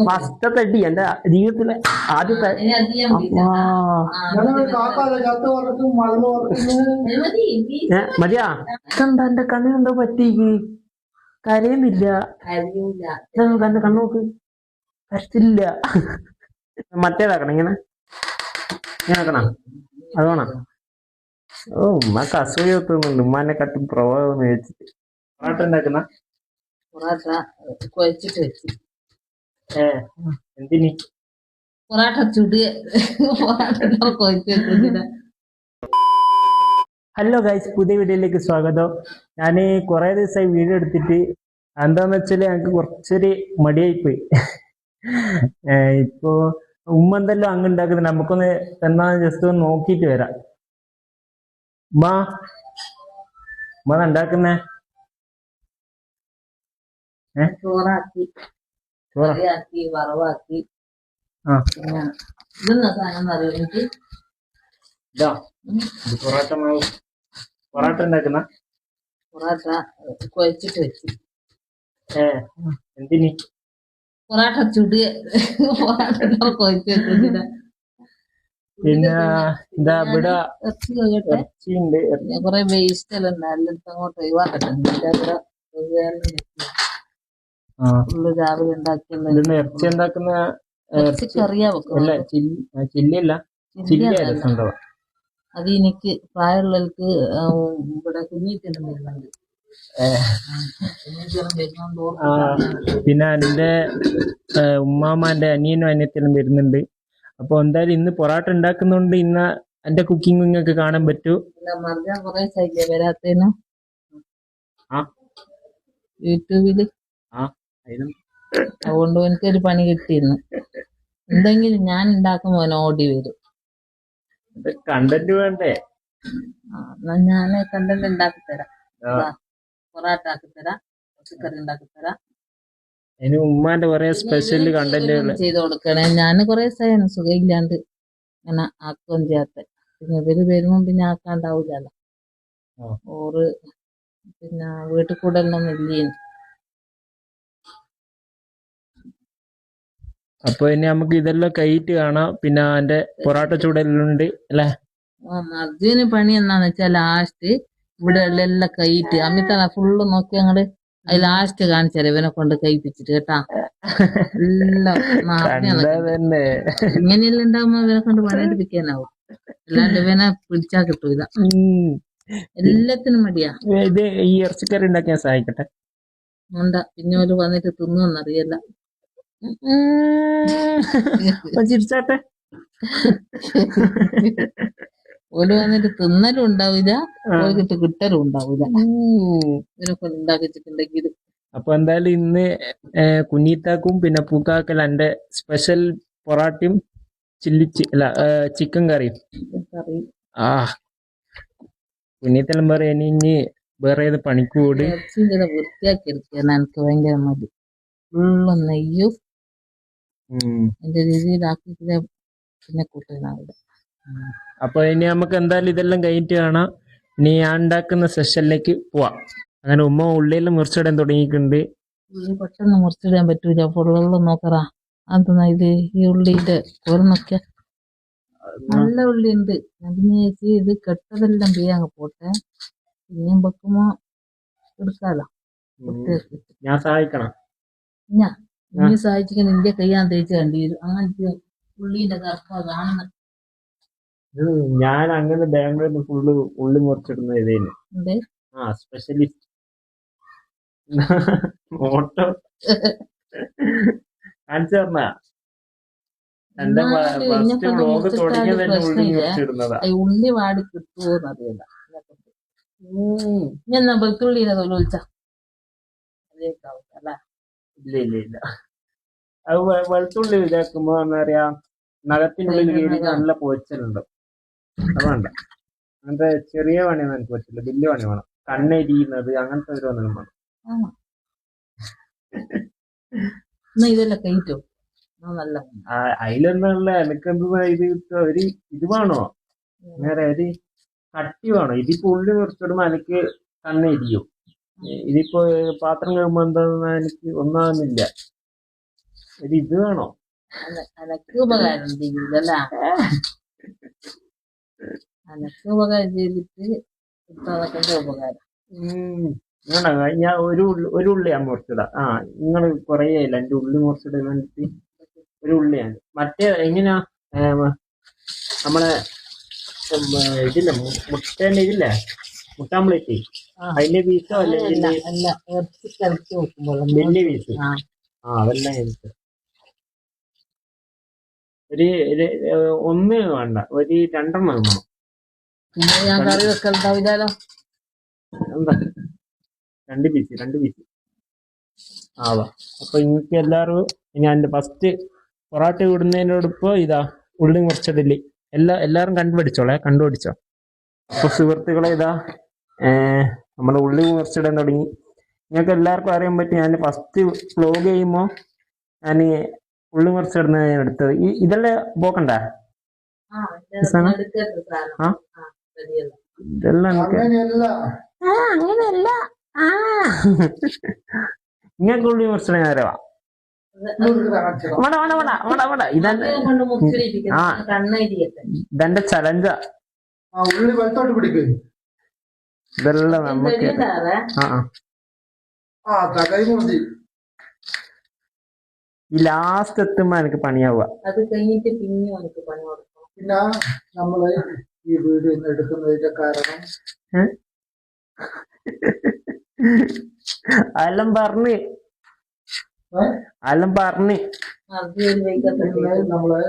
ഫസ്റ്റത്തെ അടി എന്റെ ജീവിതത്തിലെ ആദ്യത്തെ. മതിയാ എന്താ എന്റെ കണ്ണിനെന്തോ പറ്റിക്ക്? കരയുന്നില്ല. എന്റെ കണ്ണോക്ക് കരച്ചില്ല. മറ്റേതാക്കണം ഇങ്ങനെ ആക്കണം. അത് വേണം. ഓ ഉമ്മക്ക് അസൂയ തോന്നുന്നുണ്ട്. ഉമ്മാനെ കട്ടും പ്രഭാവം വെച്ചിട്ട് പൊറാട്ട ഉണ്ടാക്കുന്ന പൊറാട്ട കുഴച്ചിട്ട് വെച്ച്. എന്തിനി പൊറാട്ട ചുടുക. പൊറാട്ട കുഴച്ച് വെച്ചിട്ട്. ഹലോ ഗൈസ്, പുതിയ വീഡിയോയിലേക്ക് സ്വാഗതം. ഞാൻ കുറെ ദിവസമായി വീഡിയോ എടുത്തിട്ട് എന്താന്ന് വെച്ചാല് ഞങ്ങൾക്ക് കുറച്ചൊരു മടിയായിപ്പോയി. ഇപ്പോ ഉമ്മ എന്തെല്ലോ അങ്ങ് ഉണ്ടാക്കുന്നത് നമുക്കൊന്ന് എന്നാ ജസ്റ്റ് ഒന്ന് നോക്കിയിട്ട് വരാം. ഉമ്മ ഉണ്ടാക്കുന്നേ ചോറാക്കി, കറിയാക്കി, വറവാക്കി. പിന്നെ ഇതെന്നാ സാധനം അറിയോ എനിക്ക്? പൊറാട്ട മാവ്. പൊറാട്ട ഉണ്ടാക്കുന്ന പൊറാട്ട കുഴച്ചിട്ട് വെച്ച്. എന്തിനി പൊറാട്ട ചുടുക. പൊറാട്ട കുഴച്ച് വെച്ചിട്ട്. പിന്നെ എന്താ ഇവിടെ ഇറച്ചിയുണ്ട്. കുറെ വേസ്റ്റ് എല്ലാം ഉണ്ട്, എല്ലായിടത്തും അങ്ങോട്ട് ഒഴിവാക്കട്ടെ. ഫുള്ള് രാവിലെ ഉണ്ടാക്കിയുള്ള ഇറച്ചി ഉണ്ടാക്കുന്ന കറിയാ വെക്കും. ചില്ലിയല്ല, അത് എനിക്ക് പ്രായമുള്ളവർക്ക് ഇവിടെ കുഞ്ഞിട്ടെല്ലാം വരുന്നുണ്ട്. പിന്നെ എന്റെ ഉമ്മാമാന്റെ അനിയനും അനിയത്തിനും വരുന്നുണ്ട്. അപ്പൊ എന്തായാലും ഇന്ന് പൊറാട്ട ഉണ്ടാക്കുന്നോണ്ട് ഇന്ന് എന്റെ കുക്കിംഗ് നിങ്ങൾക്ക് കാണാൻ പറ്റൂ. മറിയാൻ കുറെ സൈക്കിൾ വരാത്തേനു യൂട്യൂബില്. അതുകൊണ്ട് എനിക്കൊരു പണി കിട്ടിയിരുന്നു. എന്തെങ്കിലും ഞാൻ ഉണ്ടാക്കുമ്പോ ഓടി വരും. കണ്ടന്റ് വേണ്ടേ? ഞാൻ കണ്ടന്റ് ഉണ്ടാക്കി തരാം. പൊറാട്ട ആക്കി തരാം, പച്ചക്കറി ഉണ്ടാക്കി തരാം. അതിന് ഉമ്മാന്റെ കുറെ സ്പെഷ്യൽ കണ്ടന്റുകൾ ചെയ്ത് കൊടുക്കണേ. ഞാൻ കുറെ ദിവസമാണ് സുഖമില്ലാണ്ട് ഇങ്ങനെ ആക്കുകയും ചെയ്യാത്ത. പിന്നെ ഇവര് വരുമ്പോ പിന്നെ ആക്കാണ്ടാവൂലല്ലോ. ഓറ് പിന്നെ വീട്ടിൽ കൂടെ എല്ലാം ഇല്ലേ. അപ്പൊ ഇനി നമുക്ക് ഇതെല്ലാം കൈയിട്ട് കാണാം. പിന്നെ എന്റെ പൊറാട്ട ചൂടെല്ലാം അല്ലെ. മർജുവിന് പണി എന്നാന്ന് വെച്ചാൽ ലാസ്റ്റ് ഇവിടെ എല്ലാം കൈയിട്ട് അമിത ഫുള്ള് നോക്കി അങ്ങോട്ട് അത് ലാസ്റ്റ് കാണിച്ചാൽ ഇവനെ കൊണ്ട് കൈപ്പിച്ചിട്ട് കേട്ടാ. എല്ലാം ഇങ്ങനെയെല്ലാം ഉണ്ടാകുമ്പോ ഇവനെ കൊണ്ട് പണിയെടുപ്പിക്കാനാവും. അല്ലാണ്ട് ഇവനെ പിടിച്ചാ കിട്ടൂല. എല്ലാത്തിനും മടിയാ. ഇത് ഈ ഇറച്ചിക്കറി ഉണ്ടാക്കാൻ സഹായിക്കട്ടെ. ഉണ്ടാ പിന്നെ ഓര് വന്നിട്ട് തിന്നുവെന്നറിയല്ല. ചിരിച്ചാട്ടെ. ഓല് വന്നിട്ട് തിന്നലും ഉണ്ടാവില്ല, ഓർക്കിട്ട് കിട്ടലും ഉണ്ടാവില്ല. ഇവരൊക്കെ ഉണ്ടാക്കിച്ചിട്ടുണ്ടെങ്കിൽ. അപ്പൊ എന്തായാലും ഇന്ന് കുഞ്ഞീത്താക്കും പിന്നെ പൂക്കാക്കൽ എന്റെ സ്പെഷ്യൽ പൊറാട്ടയും ചിക്കൻ കറിയും. കുഞ്ഞീത്തെല്ലാം പറയാം ഇനി വേറെ ഏത് പണിക്ക് കൂടി വൃത്തിയാക്കി എടുക്കാൻ എനിക്ക് ഭയങ്കര മതി. ഫുള്ള് നെയ്യും എന്റെ രീതിയിലാക്കി പിന്നെ കൂട്ടുന്നാവില്ല. അപ്പൊ ഇനി നമുക്ക് എന്തായാലും ഇതെല്ലാം കഴിഞ്ഞിട്ട് കാണാം. ഇനി ഞാൻ ഉണ്ടാക്കുന്ന സെഷനിലേക്ക് പോവാം. അങ്ങനെ ഉമ്മ ഉള്ളിയെല്ലാം മുറിച്ചിടാൻ തുടങ്ങിയിട്ടുണ്ട്. ഉള്ളി പെട്ടെന്ന് മുറിച്ചിടാൻ പറ്റൂല. ഫുള്ളെല്ലാം നോക്കറാ. അതെന്നാ ഇത് ഈ ഉള്ളിയുടെ കോർന്നൊക്കെ നല്ല ഉള്ളി ഉണ്ട്. അതിന് ചേച്ചി ഇത് കെട്ടതെല്ലാം അങ്ങ് പോട്ടെ. പിന്നെയും വെക്കുമ്പോ എടുക്കാലോ. ഞാൻ സഹായിക്കണം. നീ സഹായിച്ചിട്ട് നിന്റെ കയ്യാൻ തേച്ച് കണ്ടി വരും. അങ്ങനത്തെ ഉള്ളിന്റെ കറുപ്പ കാണുന്ന. ഞാൻ അങ്ങനെ ബാംഗ്ലൂരിൽ ഫുള്ള് ഉള്ളി മുറിച്ചിടുന്ന ഇതേന് സ്പെഷ്യലിസ്റ്റ്. ഓട്ടോ കാണിച്ചു തരണ എന്റെ ഫസ്റ്റ് വ്ലോഗ് തുടങ്ങിയത് തന്നെ ഉള്ളി മുറിച്ചിടുന്നതാ. ഉള്ളി വാടി കിട്ടുമോന്ന് അറിയില്ല. ഞാൻ വെളുത്തുള്ളിനെ വിളിച്ച അല്ലേ? ഇല്ല അത് വെളുത്തുള്ളി ഇതാക്കുമ്പോ എന്താ പറയാ, നഖത്തിനുള്ളിൽ കയറി നല്ല പൊച്ചലുണ്ട്. അത് വേണ്ട. അങ്ങനത്തെ ചെറിയ പണിയൊന്നും എനിക്ക് പറ്റില്ല. വലിയ പണി വേണം. കണ്ണെരിയുന്നത് അങ്ങനത്തെ ഒരു ഒന്നും വേണം. ഇതെല്ലാം കഴിച്ചോ? അതിലെന്താ എനിക്കെന്താ ഇത് വേണോ? നേരെ ഒരു കട്ടി വേണം. ഇതിപ്പോ ഉള്ളി മുറിച്ചിടുമ്പോ എനിക്ക് കണ്ണെരിയും. ഇതിപ്പോ പാത്രം കഴിയുമ്പോ എന്താ എനിക്ക് ഒന്നാകുന്നില്ല. ഒരു ഇത് വേണോ? അനക്ക് ഉപകാരം ചെയ്യൂലല്ല, അനക്ക് ഉപകാരം ചെയ്തിട്ട് ഇപ്പൊ അതൊക്കെ ഉപകാരം. വേണ്ട, ഞാൻ ഒരു ഉള്ളി ഞാൻ മുറിച്ചിടാം. നിങ്ങൾ കൊറേ ആയില്ല എന്റെ ഉള്ളി മുറിച്ചിടാൻ വേണ്ടിട്ട്. ഒരു ഉള്ളിയാണ്. മറ്റേ എങ്ങനെയാ നമ്മളെ ഇതില്ലേ മുട്ടേന്റെ ഇതില്ലേ, മുട്ടാമ്പ്ലേറ്റ്, അതിന്റെ പീസോ അല്ലെങ്കിൽ അല്ല, ഇറച്ചി വെക്കുമ്പോൾ വലിയ പീസ്? അതെല്ലാം എനിക്ക് ഒന്ന് വേണ്ട, ഒരു 2 വേണം. പിന്നെ ഞാൻ കറി വെക്കലുണ്ടാവില്ലല്ലോ. എന്താ 2 പീസ് ആവാ. അപ്പൊ ഇങ്ങക്ക് എല്ലാവരും ഞാൻ എന്റെ ഫസ്റ്റ് പൊറാട്ട വിടുന്നതിനോടൊപ്പം ഇതാ ഉള്ളി മുറിച്ചതില് എല്ലാരും കണ്ടുപിടിച്ചോ. അപ്പൊ സുഹൃത്തുക്കളെ ഇതാ നമ്മുടെ ഉള്ളി മുറിച്ചിടാൻ തുടങ്ങി. നിങ്ങൾക്ക് എല്ലാവർക്കും അറിയാൻ പറ്റും, ഞാൻ ഫസ്റ്റ് വ്ലോഗ് ചെയ്യുമ്പോ ഞാൻ ഉള്ളി മുറിച്ചിടുന്ന ഞാൻ എടുത്തത്. ഇതെല്ലാം പോക്കണ്ട ഇതെല്ലാം അങ്ങനെയല്ല. ഇങ്ങൾക്ക് ഉള്ളി മുറിച്ചിട നേരവാ. ഇതെന്റെ ചലഞ്ചാ. ഇതെല്ലാം നമുക്ക് ഈ ലാസ്റ്റ് എത്തുമ്പോ എനിക്ക് പണിയാവുക. അത് കഴിഞ്ഞിട്ട് പിന്നെ എനിക്ക് പണി കൊടുക്കണം. പിന്നെ നമ്മള് ഈ വീഡിയോ എടുക്കുന്നതിന്റെ കാരണം അതെല്ലാം പറഞ്ഞ് നമ്മള്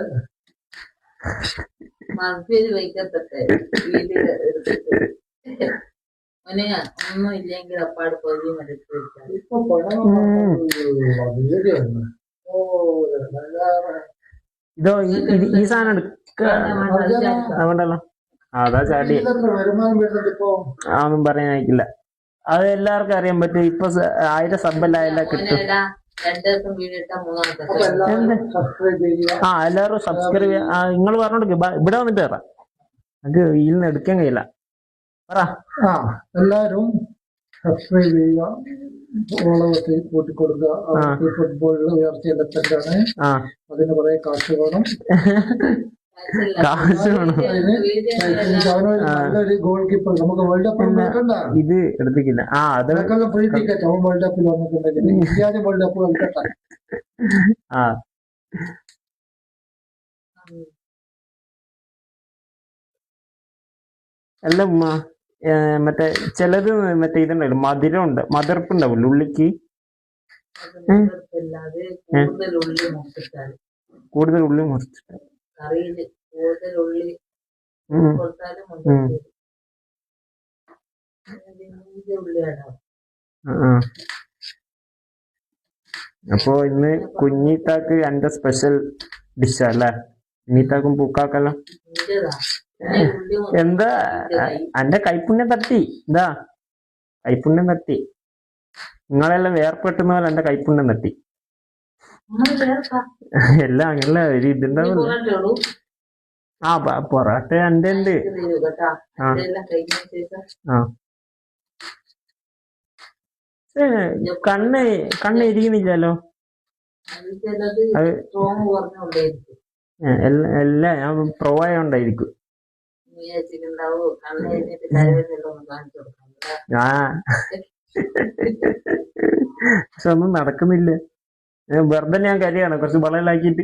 ഒന്നും ഇല്ലെങ്കിൽ അപ്പാട് പൊതിയും എടുത്ത് വെച്ചാൽ ഇപ്പൊ പണം ഇതോ ഈ സാധനം എടുക്കണ്ടല്ലോ. അതാ ചാടി വരുമാനം വരുന്നുണ്ട് ഇപ്പൊ. ഒന്നും പറയാനായിട്ടില്ല. അത് എല്ലാവർക്കും അറിയാൻ പറ്റും. ഇപ്പൊ 1000 സബ്ബെല്ലാം കിട്ടും. 2 ദിവസം വീഡിയോ ഇട്ടാ 3-ാമത്തെ എല്ലാവരും സബ്സ്ക്രൈബ് നിങ്ങൾ പറഞ്ഞോണ്ട് ഇവിടെ വന്നിട്ട് കയറാം. നമുക്ക് ഇതിൽ നിന്ന് എടുക്കാൻ കഴിയില്ല. പറ. എല്ലാരും സബ്സ്ക്രൈബ് ചെയ്യുക, ഓളവത്തിൽ കൂട്ടിക്കൊടുക്കുക. ഫുട്ബോളിൽ ഉയർച്ചയിലെത്തേണ്ടതാണ്. അതിന് കുറെ കാശ് വേണം. നല്ലൊരു ഗോൾ കീപ്പർ നമുക്ക് വേൾഡ് കപ്പിൽ ഇത് എടുത്തിട്ടില്ല. അതൊക്കെ ഫ്രീ ടിക്കറ്റ്. അവൻ വേൾഡ് കപ്പിൽ വന്നിട്ടുണ്ടെങ്കിൽ ഇന്ത്യ വേൾഡ് കപ്പ് കളിക്കട്ടെ. അല്ല മറ്റേ ചിലത് മറ്റേ ഇതുണ്ടാവില്ല, മധുരപ്പുണ്ടാവില്ല ഉള്ളിക്ക്. കൂടുതൽ ഉള്ളി മുറിച്ചിട്ട് അപ്പൊ ഇന്ന് കുഞ്ഞീത്താക്ക് എന്റെ സ്പെഷ്യൽ ഡിഷാ അല്ലേ? കുഞ്ഞീത്താക്കും പൂക്കാക്കെല്ലാം എന്താ എന്റെ കൈപ്പുണ്യം തട്ടി. കൈപ്പുണ്യം തട്ടി. നിങ്ങളെല്ലാം വേർപെട്ടുന്ന പോലെ എന്റെ കൈപ്പുണ്യം തട്ടി. എല്ലാം അങ്ങനെ ഒരു ഇതുണ്ടാവില്ല. പൊറാട്ട എന്റെ ഉണ്ട്. കണ്ണ് ഇരിക്കുന്നില്ലല്ലോ. അത് എല്ലാം ഞാൻ പ്രോ ആയോണ്ടായിരിക്കും. പക്ഷെ ഒന്നും നടക്കുന്നില്ല. വെറുതെ ഞാൻ കരിയാണ് കുറച്ച് വളയിലാക്കിയിട്ട്.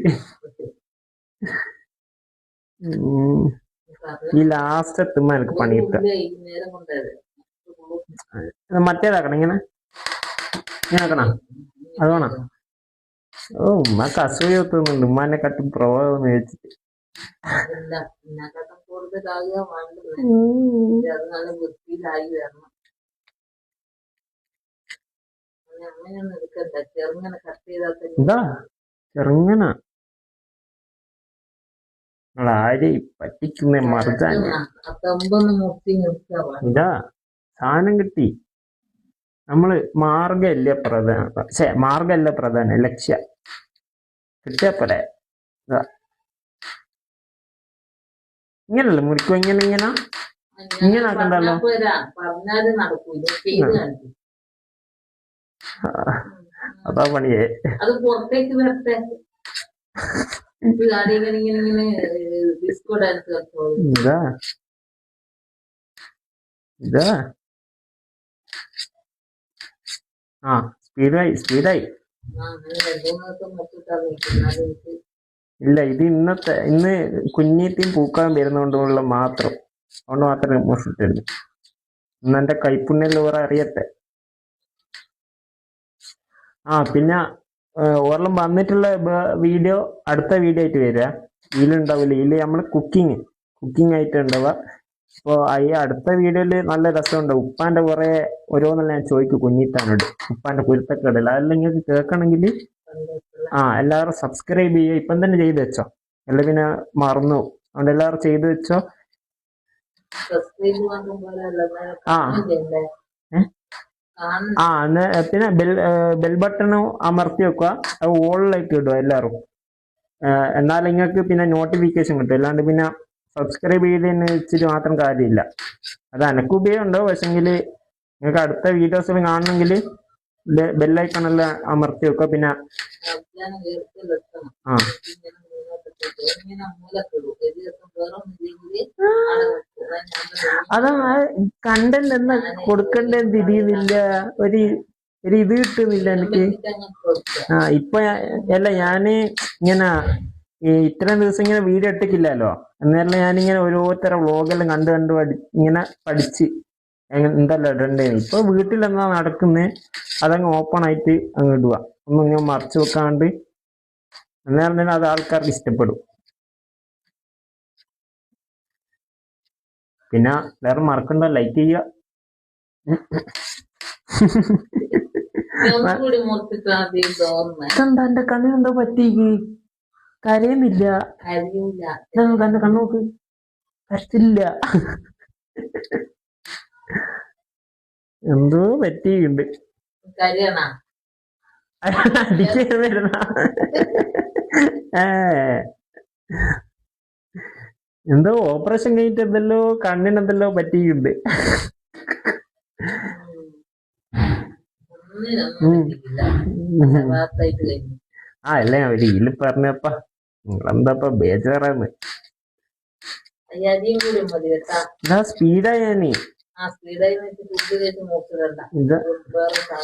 ഈ ലാസ്റ്റ് എത്തുമ്പോ എനിക്ക് പണി കിട്ടുക. മറ്റേതാക്കണം, ഇങ്ങനെ ആക്കണ അത് വേണം. ഉമ്മക്ക് അസൂയ തോന്നുന്നുണ്ട്. ഉമ്മാനെ കട്ടും പ്രവാഹം വെച്ചിട്ട്. എന്താ ചെറുങ്ങന ആരെ പറ്റിക്കുന്ന മറുതാൻ. ഇതാ സാധനം കിട്ടി. നമ്മള് മാർഗല്ല പ്രധാനം, ലക്ഷ്യ കിട്ടിയപ്പോലെ. ഇങ്ങനല്ലേ മുറിക്കും? ഇങ്ങനെ ആക്കണ്ടല്ലോ. അതാ പണിയേ. അത് പുറത്തേക്ക് വരട്ടെ. ഇത് ആദ്യം ഇങ്ങനെ ഡിസ്കോ ഡാൻസ് കളിച്ചോളൂ. ഇതാ ഇതാ ആ സ്പീഡായി. അങ്ങനെ രണ്ടു മൂന്നൊക്കെ നോക്കിട്ടാ നിൽക്കുന്നത്. എനിക്ക് ഇല്ല, ഇത് ഇന്ന് കുഞ്ഞീത്തിയും പൂക്കാൻ വരുന്നോണ്ടുള്ള മാത്രം, അതുകൊണ്ട് മാത്രമേ മോഷിട്ടുണ്ട്. ഇന്ന് എന്റെ കൈപ്പുണ്യം ലോറ അറിയട്ടെ. പിന്നെ ഓരെല്ലാം വന്നിട്ടുള്ള വീഡിയോ അടുത്ത വീഡിയോ ആയിട്ട് വരിക. ഇതിലുണ്ടാവില്ല, ഇതില് നമ്മള് കുക്കിംഗ് ആയിട്ട് ഉണ്ടാവുക. അപ്പോൾ ഈ അടുത്ത വീഡിയോയില് നല്ല രസമുണ്ടാവും. ഉപ്പാന്റെ കുറെ ഓരോന്നെല്ലാം ഞാൻ ചോദിക്കും കുഞ്ഞിത്താനോട്, ഉപ്പാന്റെ കുരുത്തക്കേടില്ല. അതെല്ലാം നിങ്ങൾക്ക് കേൾക്കണമെങ്കിൽ എല്ലാവരും സബ്സ്ക്രൈബ് ചെയ്യുക. ഇപ്പം തന്നെ ചെയ്ത് വെച്ചോ, അല്ല പിന്നെ മറന്നു. അതുകൊണ്ട് എല്ലാവരും ചെയ്ത് വെച്ചോ. പിന്നെ ബെൽ ബട്ടണും അമർത്തി വെക്കുക. അത് ഓളിലേക്ക് ഇടുക എല്ലാവരും. എന്നാൽ നിങ്ങൾക്ക് പിന്നെ നോട്ടിഫിക്കേഷൻ കിട്ടും. അല്ലാണ്ട് പിന്നെ സബ്സ്ക്രൈബ് ചെയ്തതിന് വെച്ചിട്ട് മാത്രം കാര്യമില്ല. അത് എനക്ക് ഉപയോഗം ഉണ്ടോ, പക്ഷെങ്കിൽ നിങ്ങൾക്ക് അടുത്ത വീഡിയോസ് കാണണമെങ്കിൽ ബെല്ലൈക്കണെല്ലാം അമർത്തി വെക്കുക. പിന്നെ അതാ കണ്ടന്റ് എന്നാ കൊടുക്കണ്ടേ തിരിയുന്നില്ല, ഒരു ഇത് കിട്ടുന്നില്ല എനിക്ക്. ഇപ്പൊ അല്ല, ഞാന് ഇങ്ങനെ ഇത്രയും ദിവസം ഇങ്ങനെ വീഡിയോ ഇട്ടിട്ടില്ലല്ലോ. എന്നാലും ഞാനിങ്ങനെ ഓരോരുത്തരുടെ വ്ളോഗെല്ലാം കണ്ട് ഇങ്ങനെ പഠിച്ച് എന്തല്ല ഇടണ്ടേന്ന്. ഇപ്പൊ വീട്ടിലെന്നാ നടക്കുന്നേ അതങ്ങ് ഓപ്പൺ ആയിട്ട് അങ്ങ് ഇടുക, ഒന്നും ഇങ്ങനെ മറച്ചു വെക്കാണ്ട്. അന്നേരം തന്നെ അത് ആൾക്കാർക്ക് ഇഷ്ടപ്പെടും. പിന്നെ വേറെ മറക്കണ്ട, ലൈക്ക് ചെയ്യുക. എന്താ എന്റെ കണ്ണിനെന്തോ പറ്റീക്ക്? കരയുന്നില്ല. എന്റെ കണ്ണോക്ക് കരച്ചില്ല, എന്തോ പറ്റിയിട്ടുണ്ട്. അടിക്കാൻ വരുന്ന എന്തോ ഓപ്പറേഷൻ കഴിഞ്ഞിട്ട് എന്തെല്ലോ കണ്ണിനെന്തെല്ലോ പറ്റിയിട്ടുണ്ട്. അല്ലേ അവര് ഇതിൽ പറഞ്ഞപ്പ നിങ്ങളെന്താ ബേജാറാന്ന്. സ്പീഡായാനേ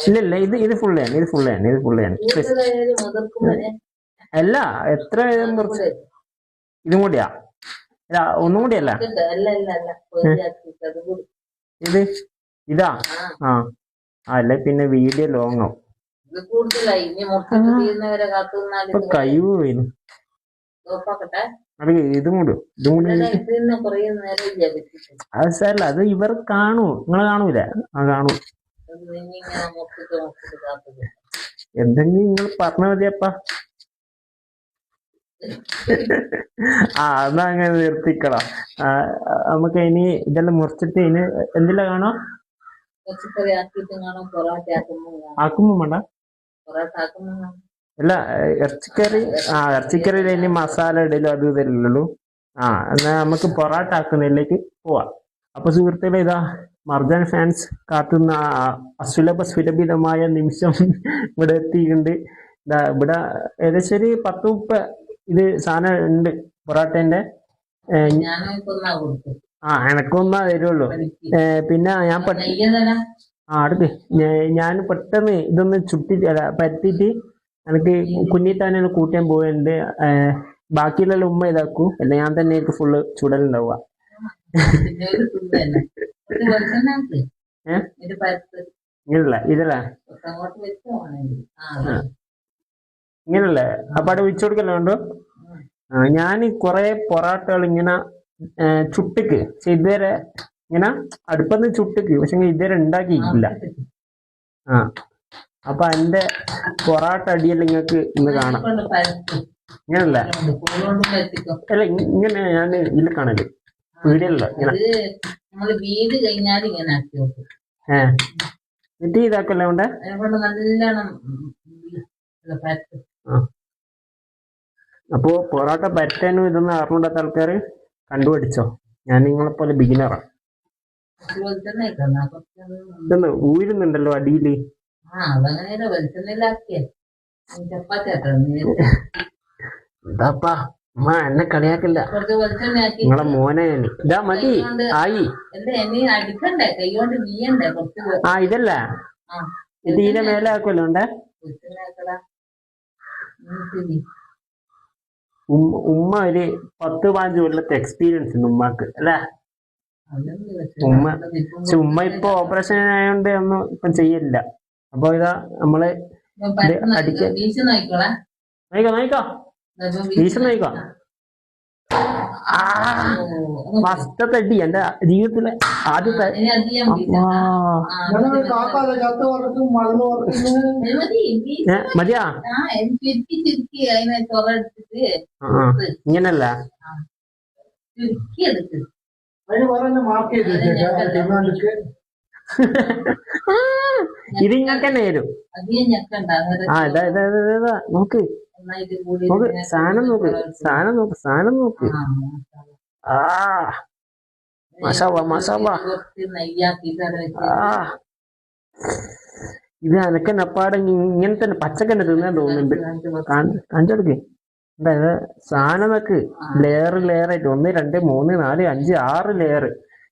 ഇല്ലല്ല, ഇത് ഫുള്ളാണ്. അല്ല, എത്ര ഇതും കൂടിയാ? ഒന്നും കൂടിയല്ല, ഇതാ അല്ല പിന്നെ വീഡിയോ ലോങ് ആവും. കഴിയുന്നു അത് ഇതും കൂടി അത് സാരല്ല, അത് ഇവർ കാണൂ, നിങ്ങളെ കാണൂല. കാണൂ, എന്തെങ്കിലും നിങ്ങൾ പറഞ്ഞ മതിയപ്പ. എന്നാ അങ്ങനെ നിർത്തിക്കളാം. നമുക്ക് ഇനി ഇതെല്ലാം മുറിച്ചിട്ട് ഇനി എന്തെല്ലാം കാണോ? ആക്കുമ്പോ വേണ്ട, അല്ല ഇറച്ചിക്കറിയിൽ ഇനി മസാല ഇടലും അത് ഇതല്ലല്ലോ. എന്നാ നമുക്ക് പൊറാട്ട ആക്കുന്നതിലേക്ക് പോവാം. അപ്പൊ സുഹൃത്തുക്കളെ, ഇതാ മർജാൻ ഫാൻസ് കാത്തുന്ന സുലഭമായ നിമിഷം ഇവിടെ എത്തിയിട്ടുണ്ട്. ഇവിടെ ഏകദേശം ഒരു 10-30 ഇത് സാധനം ഉണ്ട് പൊറാട്ടേന്റെ. എനക്കൊന്നാ തരുള്ളൂ. പിന്നെ ഞാൻ പെട്ടെന്ന് ഇതൊന്ന് പരത്തിയിട്ട് എനിക്ക് കുഞ്ഞിത്താനെ കൂട്ടാൻ പോയിട്ടുണ്ട്. ബാക്കിയുള്ള ഉമ്മ ഇതാക്കൂ, അല്ല ഞാൻ തന്നെ എനിക്ക് ഫുള്ള് ചുടലുണ്ടാവുക. ഇങ്ങനല്ല ഇതല്ലേ, ഇങ്ങനല്ലേ? അപ്പൊ അവിടെ വെച്ചു കൊടുക്കല്ലോ ഉണ്ടോ? ഞാൻ കുറെ പൊറാട്ടകൾ ഇങ്ങനെ ചുട്ടിക്ക്, പക്ഷെ ഇതുവരെ ഇങ്ങനെ അടുപ്പൊന്ന് ചുട്ടിക്ക്, പക്ഷെ ഇതുവരെ ഉണ്ടാക്കിയിട്ടില്ല. അപ്പൊ എന്റെ പൊറാട്ട അടിയെല്ലാം നിങ്ങൾക്ക് ഇന്ന് കാണാം. ഇങ്ങനല്ല, അല്ല ഇങ്ങനെ ഞാൻ ഇതിൽ കാണല് വീഡിയോല്ലോ ഇങ്ങനെ. എന്നിട്ട് ഇതാക്കല്ലേ ഉണ്ട്. അപ്പോ പൊറോട്ട പറ്റാനും ഇതൊന്നും അറിഞ്ഞൂടാത്ത ആൾക്കാര് കണ്ടുപിടിച്ചോ, ഞാൻ നിങ്ങളെ പോലെ ബിഗിനറാണ്. ഇതൊന്ന് ഊരുന്നുണ്ടല്ലോ അടിയില്. അതങ്ങനെ വെളിച്ചെണ്ണയിലാക്കിയ ചപ്പാത്തി എന്താപ്പാ അമ്മ എന്നെ കളിയാക്കില്ല. കുറച്ച് വെളിച്ചെണ്ണയാക്കി നിങ്ങളെ മോനെ ഇതാ മതി ആയി. അല്ലേ നീ അടിക്കണ്ടേ, കൈ കൊണ്ട് വീയണ്ടേ കുറച്ച്. ആ ഇതല്ലേ ഇതിന്റെ മേലെ ആക്കുമല്ലോ ഉണ്ട്. വെളിച്ചെണ്ണ ആക്കടാ. ഉമ്മ ഒരു 10-15 കൊല്ലത്തെ എക്സ്പീരിയൻസ് ഉണ്ട് ഉമ്മക്ക് അല്ലേ. ഉമ്മ ഇപ്പൊ ഓപ്പറേഷൻ ആയതുകൊണ്ട് ഒന്നും ഇപ്പം ചെയ്യില്ല. അപ്പൊ ഇതാ നമ്മള് അടിക്ക നോയിക്കോ വീശ നോയിക്കോ. ഫസ്റ്റത്തെ അടി എന്റെ ജീവിതത്തിലെ ആദ്യത്തെ. മതിയാ ഇങ്ങനല്ല ഇതിങ്ങക്ക് തന്നെ വരും. ആ ഇതാ ഇതാ ഇതാ നോക്ക് നോക്ക് സാധനം നോക്ക് സാധനം നോക്ക് സാധനം നോക്ക്. ആ മസാല ഇത് അനക്കെ നപ്പാടെ ഇങ്ങനെ തന്നെ പച്ചക്കന്നെ തിന്നാൻ തോന്നുന്നുണ്ട്. കാണിച്ചെടുക്ക്. എന്താ സാധനം നോക്ക്. ലെയർ ലെയറായിട്ട് 1 2 3 4 5 6 ലെയർ.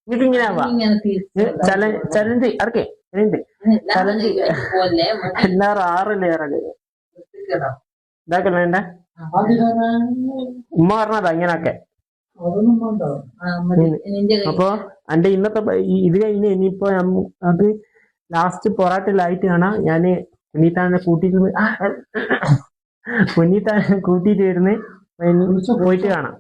നിങ്ങൾക്ക് ഇങ്ങനെ ആവാ ചലഞ്ച് അടക്കേ ചലഞ്ച് എല്ലാരും 6 ലെയറല്ലേ ഇതാക്കല്ലേ. ഉമ്മ പറഞ്ഞതാ ഇങ്ങനൊക്കെ. അപ്പൊ എന്റെ ഇന്നത്തെ ഇത് കഴിഞ്ഞ് ഇനിയിപ്പോ അത് ലാസ്റ്റ് പൊറാട്ടിലായിട്ട് കാണാം. ഞാന് പുനീത്താനെ കൂട്ടിയിട്ട് വരുന്നത് പോയിട്ട് കാണാം.